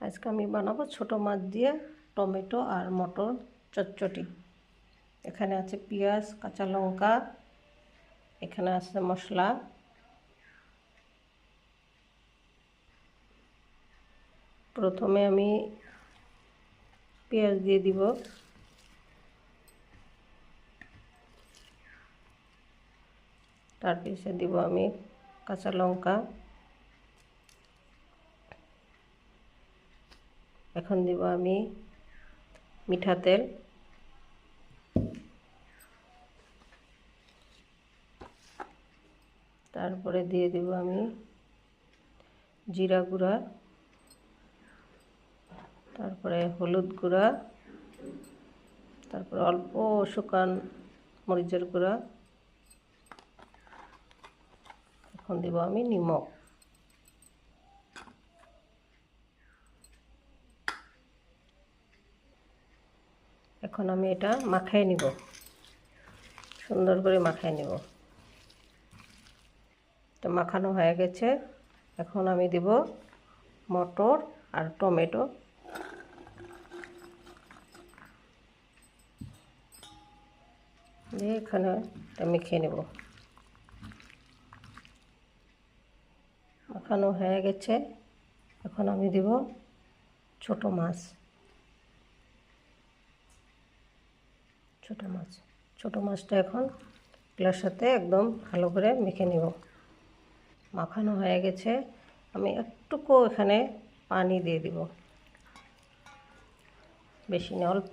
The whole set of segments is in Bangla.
আজকে আমি বানাবো ছোট মাছ দিয়ে টমেটো আর মটর চচ্চড়ি। এখানে আছে পেঁয়াজ, কাঁচা লঙ্কা, এখানে আছে মশলা। প্রথমে আমি পেঁয়াজ দিয়ে দিব, তার পিছনে দিব আমি কাঁচা লঙ্কা। এখন দিব আমি মিঠা তেল, তারপরে দিয়ে দিব আমি জিরা গুঁড়া, তারপরে হলুদ গুঁড়া, তারপরে অল্প শুকান মরিচের গুঁড়া। এখন দিব আমি নিমক। এখন আমি এটা মাখাই নিব, সুন্দর করে মাখাই নিব। এটা মাখানো হয়ে গেছে। এখন আমি দেব মটর আর টমেটো। দিয়ে এখানে এটা মেখে নেব। মাখানো হয়ে গেছে। এখন আমি দেব ছোট মাছ। ছোট মাছটা এখন এগুলোর সাথে একদম ভালো করে মেখে নেব। মাখানো হয়ে গেছে। আমি একটুকু এখানে পানি দিয়ে দিব, বেশি না, অল্প।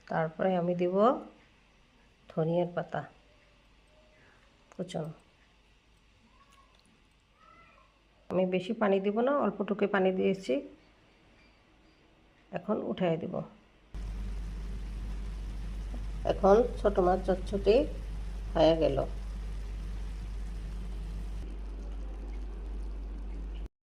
তারপরে আমি দিব ধনিয়ার পাতা কুচানো। আমি বেশি পানি দিব না, অল্পটুকু পানি দিয়েছি। এখন উঠাই দিব। এখন ছোট মাছ চচ্চড়ি হয়ে গেল।